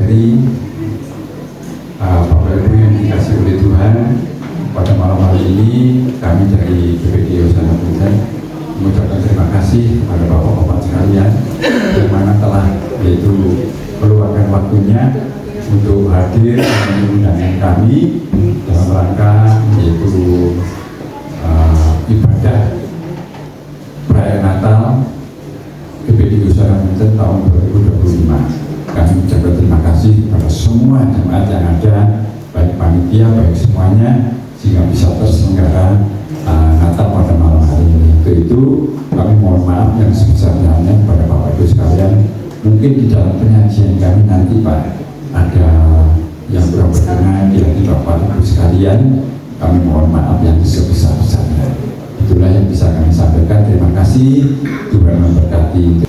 saudari, Bapak Ibu yang dikasih oleh Tuhan, pada malam hari ini kami dari PPD Usaha Punten mengucapkan terima kasih kepada Bapak-Bapak sekalian yang mana telah yaitu meluangkan waktunya untuk hadir mengundang kami dalam rangka yaitu ibadah perayaan Natal PPD Usaha Punten tahun 2025. Kami ucapkan terima kasih kepada semua jemaat yang ada, baik panitia, baik semuanya, sehingga bisa terselenggara Natal pada malam hari ini. Untuk itu kami mohon maaf yang sebesar-besarnya kepada Bapak Ibu sekalian. Mungkin di dalam penyajian kami nanti Pak ada yang kurang berkenan di hati Bapak Ibu sekalian. Kami mohon maaf yang sebesar-besarnya. Itulah yang bisa kami sampaikan. Terima kasih. Tuhan memberkati.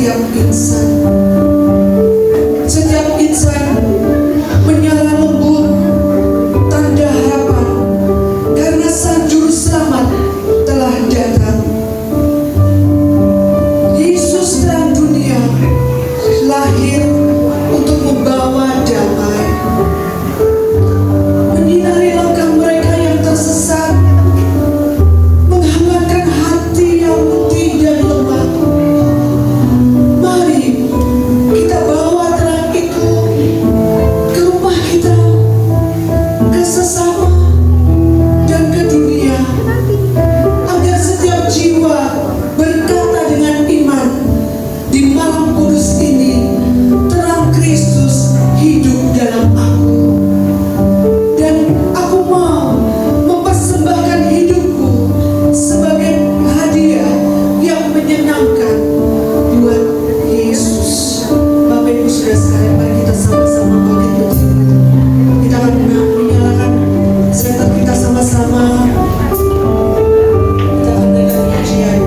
setiap insan. Setiap insan menyala lembut, tanda harapan, karena Sang Juru Selamat telah datang. Yesus terang dunia lahir untuk membawa damai, menyinari langkah mereka yang tersesat, menghangatkan hati yang letih dan lemah. Mari kita bawa terang itu ke rumah kita, ke sesama, dan ke dunia, agar setiap jiwa berkata dengan iman, di malam kudus ini terang Kristus hidup dalam aku, dan aku mau mempersembahkan hidupku sebagai hadiah yang menyenangkan buat Yesus. Bapak Ibu Saudara sekalian, mari kita sama-sama bangkit berdiri. Kita akan menyalakan senter kita sama-sama. Kita akan menaikkan pujian.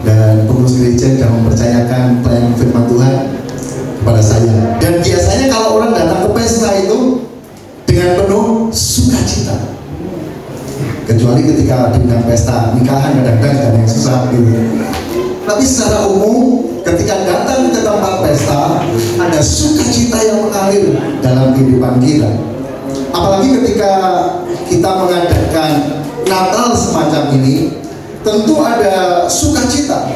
dan pengurus gereja yang mempercayakan pelayanan firman Tuhan kepada saya. Dan biasanya kalau orang datang ke pesta itu dengan penuh sukacita, kecuali ketika diundang pesta nikahan kadang-kadang ada yang susah gitu. Tapi secara umum ketika datang ke tempat pesta ada sukacita yang mengalir dalam kehidupan kita. Apalagi ketika kita mengadakan Natal semacam ini, tentu ada sukacita.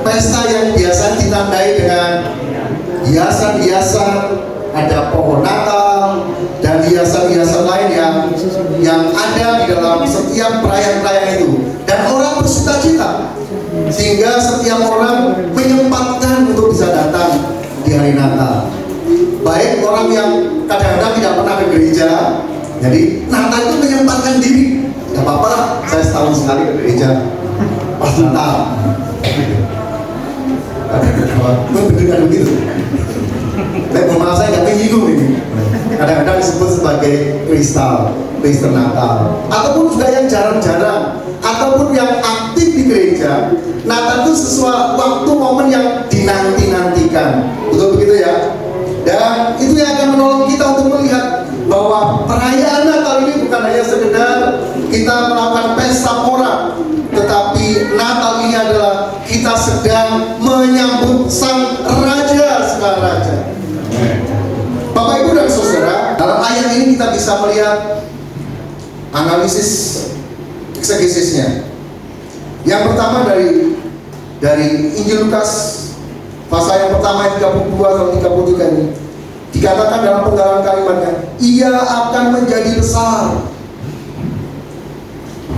Pesta yang biasa ditandai dengan hiasan-hiasan, ada pohon Natal dan hiasan-hiasan lain yang ada di dalam setiap perayaan-perayaan itu, dan orang bersukacita sehingga setiap orang menyempatkan untuk bisa datang di hari Natal. Baik orang yang kadang-kadang tidak pernah ke gereja, jadi Natal itu menyempatkan diri. Gak apa-apa, saya setahun sekali ke gereja pas Natal. Benar begitu. Tapi maaf, saya nggak menyinggung ini. Kadang-kadang disebut sebagai Kristen Natal, ataupun juga yang jarang-jarang, ataupun yang aktif di gereja. Natal itu sesuatu waktu momen yang dinanti-nantikan, betul begitu ya? Dan itu yang akan menolong kita untuk melihat bahwa perayaan Natal ini bukan hanya sekedar kita melakukan pesta pora, tetapi Natal ini adalah kita sedang menyambut Sang melihat analisis eksegesisnya. Yang pertama dari Injil Lukas pasal yang pertama ayat 32 atau 33 ini dikatakan dalam penggalan kalimatnya, ia akan menjadi besar.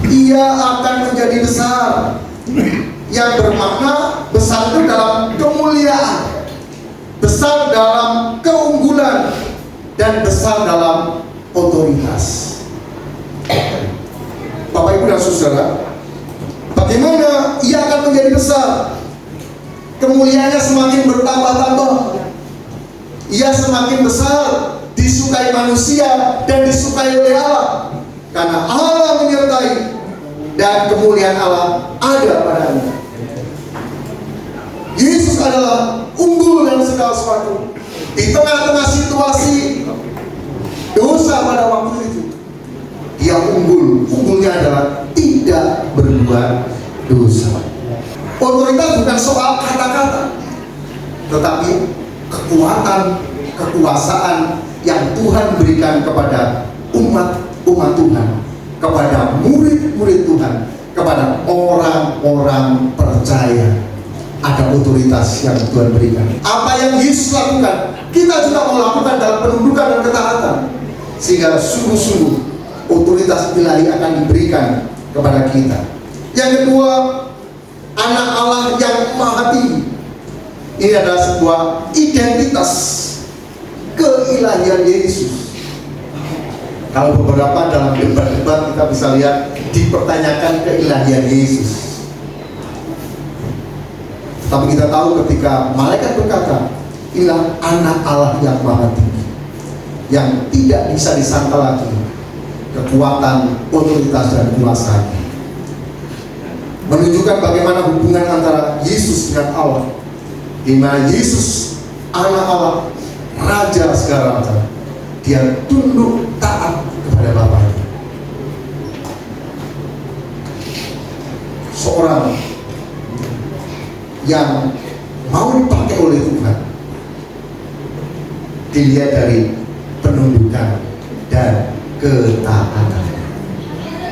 Ia akan menjadi besar. Yang bermakna besar itu dalam kemuliaan, besar dalam keunggulan, dan besar dalam otoritas. Bapak Ibu dan Saudara, bagaimana ia akan menjadi besar? Kemuliaannya semakin bertambah-tambah. Ia semakin besar, disukai manusia dan disukai oleh Allah, karena Allah menyertai dan kemuliaan Allah ada padanya. Yesus adalah unggul dalam segala sesuatu. Di tengah-tengah situasi dosa pada waktu itu, dia unggul. Unggulnya adalah tidak berbuat dosa. Otoritas bukan soal kata-kata, tetapi kekuatan, kekuasaan yang Tuhan berikan kepada umat Tuhan, kepada murid-murid Tuhan, kepada orang-orang percaya. Ada otoritas yang Tuhan berikan. Apa yang Yesus lakukan, kita juga mau lakukan dalam penundukan dan ketaatan, sehingga sungguh-sungguh otoritas ilahi akan diberikan kepada kita. Yang kedua, anak Allah yang maha tinggi. Ini adalah sebuah identitas keilahian Yesus. Kalau beberapa dalam debat-debat kita bisa lihat dipertanyakan keilahian Yesus. Tapi kita tahu ketika malaikat berkata, inilah anak Allah yang maha tinggi, yang tidak bisa disangkal lagi kekuatan, otoritas, dan kuasanya. Menunjukkan bagaimana hubungan antara Yesus dengan Allah, di mana Yesus anak Allah, raja segala macam, dia tunduk taat kepada Bapaknya. Seorang yang mau dipakai oleh Tuhan dilihat dari penundukan dan ketaatan.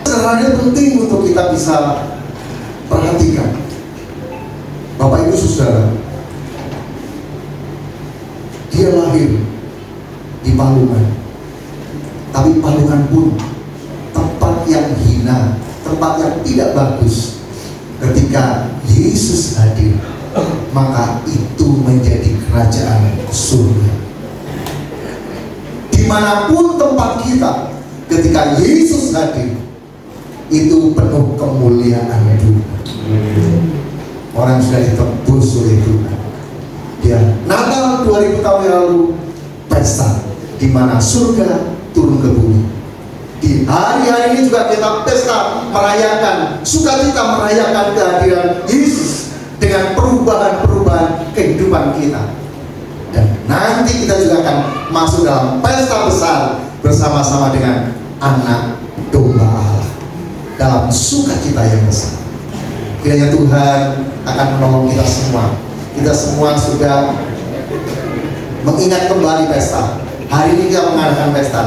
Sebenarnya penting untuk kita bisa perhatikan, Bapak Ibu Saudara, dia lahir di Palungan, tapi Palungan pun tempat yang hina, tempat yang tidak bagus. Ketika Yesus hadir, maka itu menjadi kerajaan surga. Dimanapun tempat kita, ketika Yesus hadir, itu penuh kemuliaan Tuhan. Orang sudah ditebus oleh Tuhan. Dia Natal 2000 tahun yang lalu, pesta di mana surga turun ke bumi. Di hari-hari ini juga kita pesta merayakan, sukacita merayakan kehadiran Yesus dengan perubahan-perubahan kehidupan kita. Dan nanti kita juga akan masuk dalam pesta besar bersama-sama dengan anak domba Allah dalam sukacita yang besar. Kiranya Tuhan akan menolong kita semua. Kita semua sudah mengingat kembali pesta. Hari ini kita mengadakan pesta.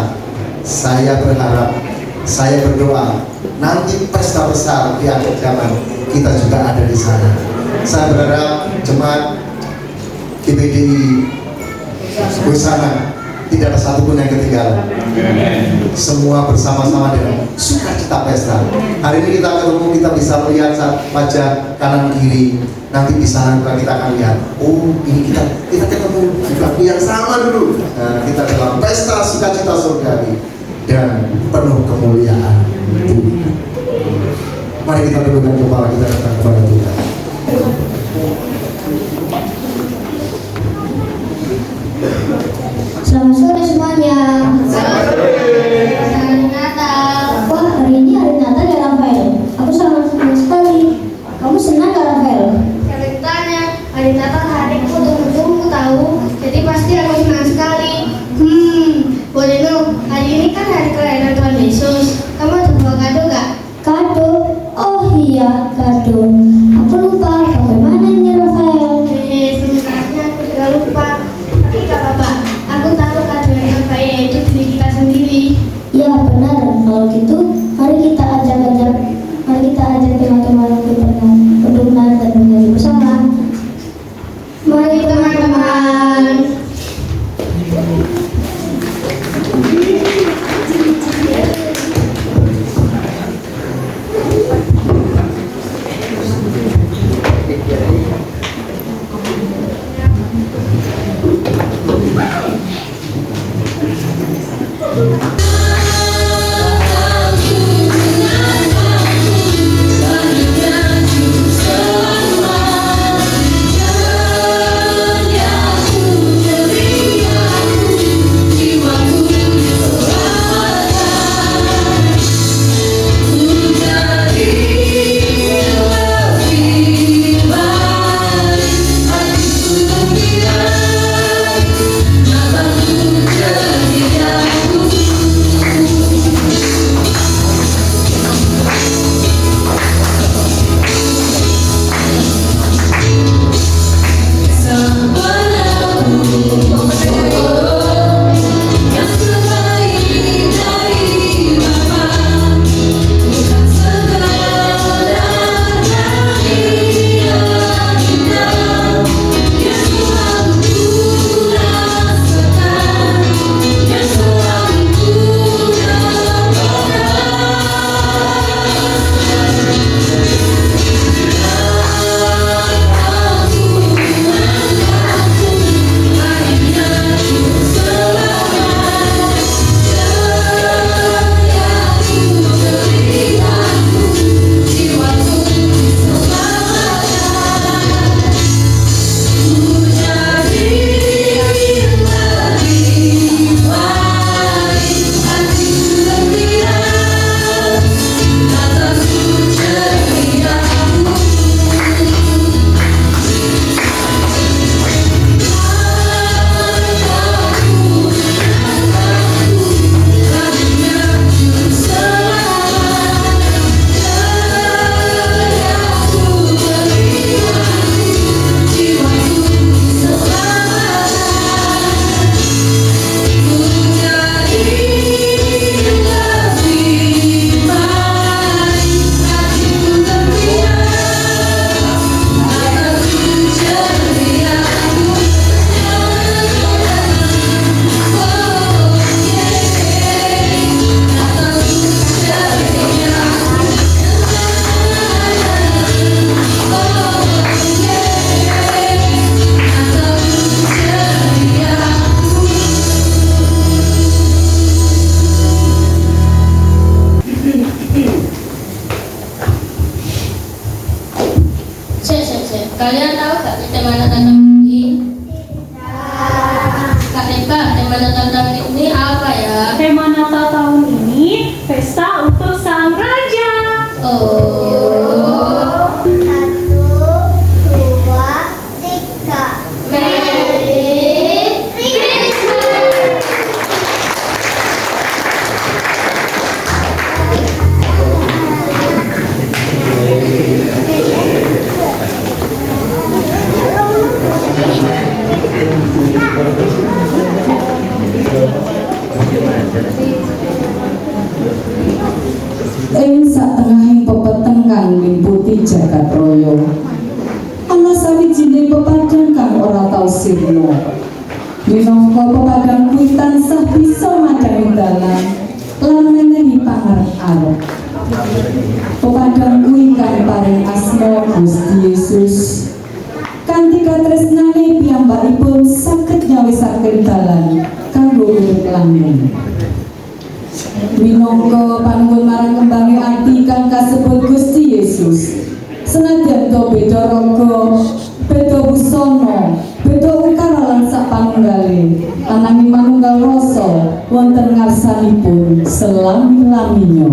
Saya berharap, saya berdoa, nanti pesta besar di akhir zaman kita juga ada di sana. Saya berharap jemaat GPDI bersama tidak ada satupun yang ketinggalan. Semua bersama-sama dengan sukacita pesta. Hari ini kita ketemu, kita bisa melihat wajah kanan kiri. Nanti di sana kita akan lihat, oh ini kita ketemu di waktu yang sama dulu. Nah, kita dalam pesta sukacita surgawi dan penuh kemuliaan Tuhan. Mari kita tundukkan kepala kita datang kepada Tuhan. Selamat sore semuanya. Selamat Natal. Wah, hari ini hari Natal ya Rafael. Aku sangat senang sekali. Kamu senang gak Rafael? Ceritanya hari Natal hari ku tunggu-tunggu. dina. Minangka pepadang kuwi tansah bisa madhangi dalan lan menehi pangarep-arep. Pepadang kuwi kang paring asma Gusti Yesus. Kanthi katresnane piyambakipun saged nyawisaken dalan kanggo urip langgeng. Minangka panuwun marang kembange ati kang kasebut Gusti Yesus. Senadyan to beda raga, beda busana, beda ukara lan sapanunggale, ananging manunggal rasa wonten ngarsanipun selami-laminya.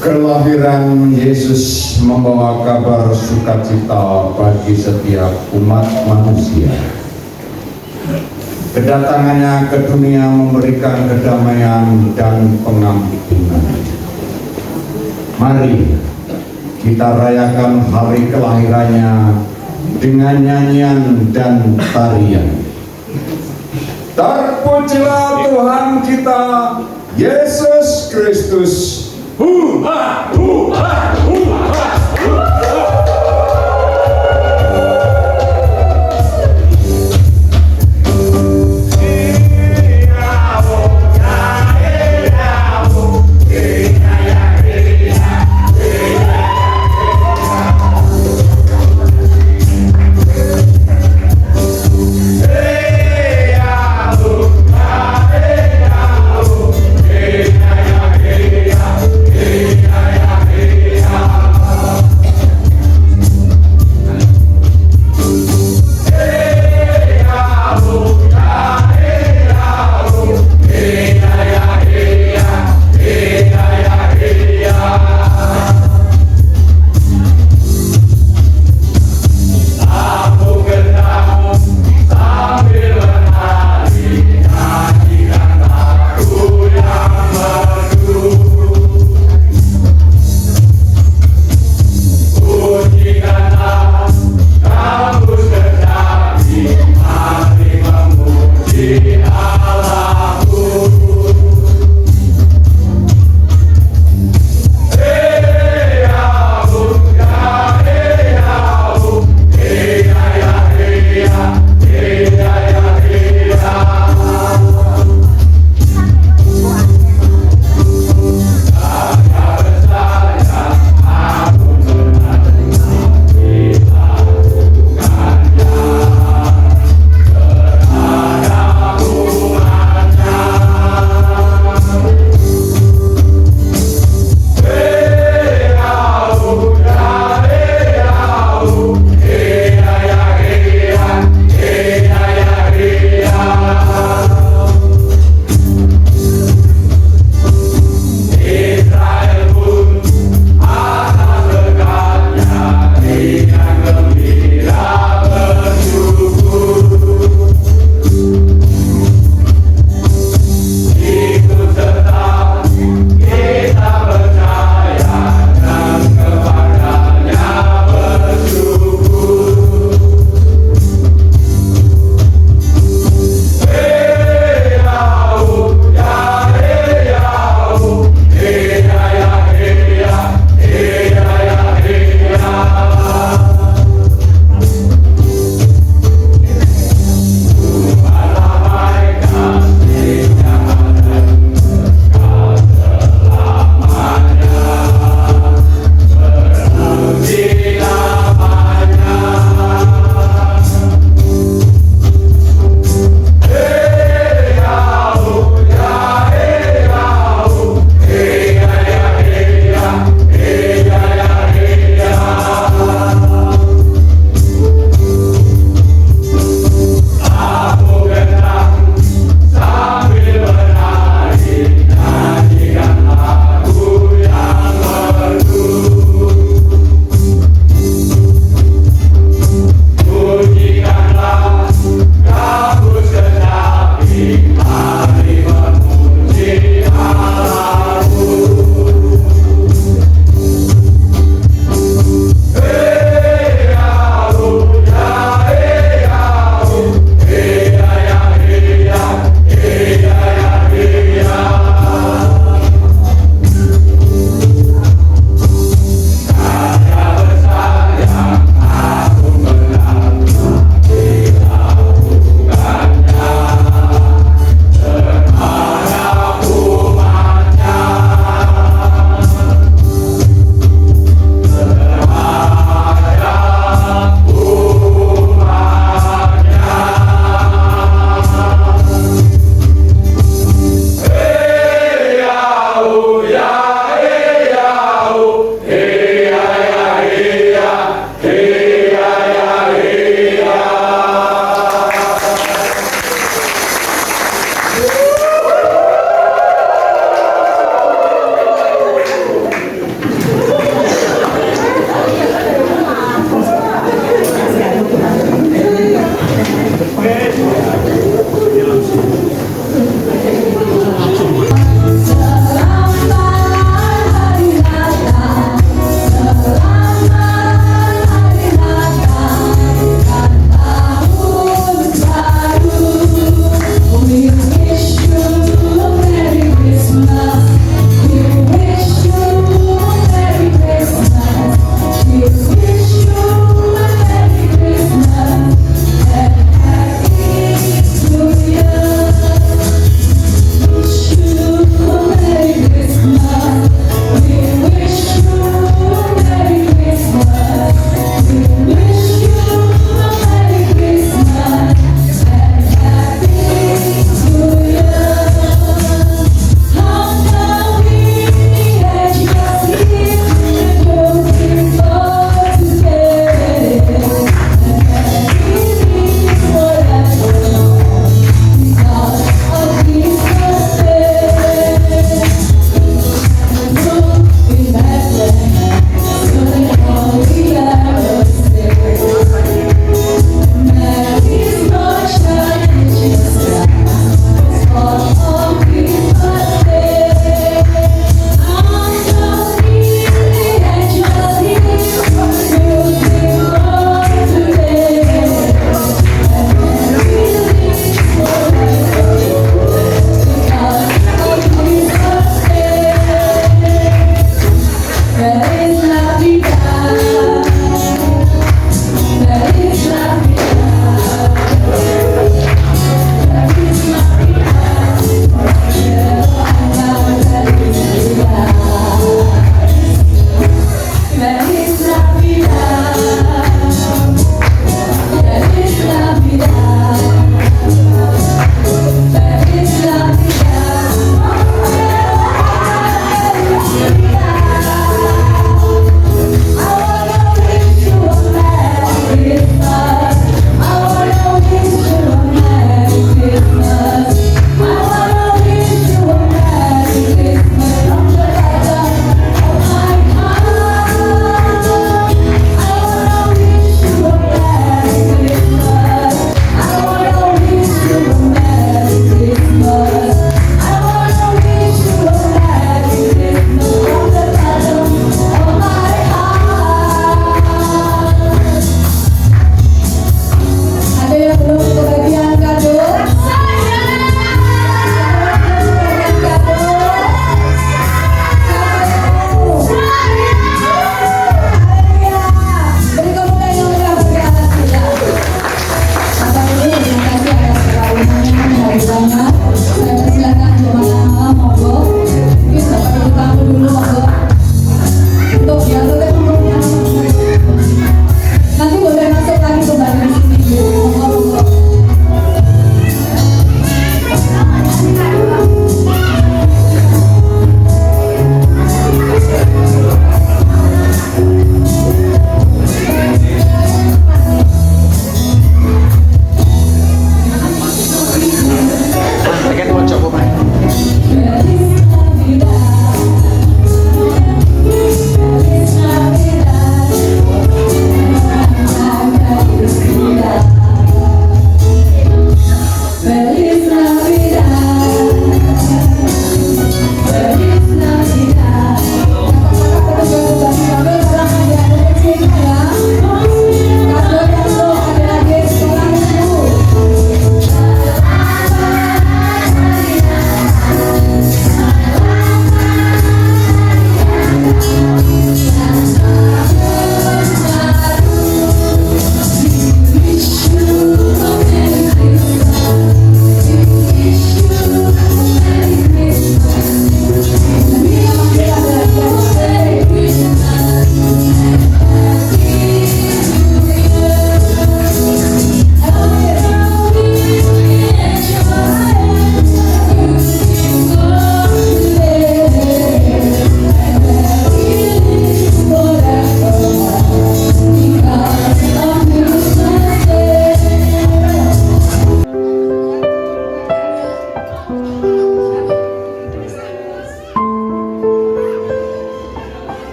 Kelahiran Yesus membawa kabar sukacita bagi setiap umat manusia. Kedatangannya ke dunia memberikan kedamaian dan pengampunan. Mari kita rayakan hari kelahirannya dengan nyanyian dan tarian. Terpujilah Tuhan kita, Yesus Kristus. Huha, huha, huha.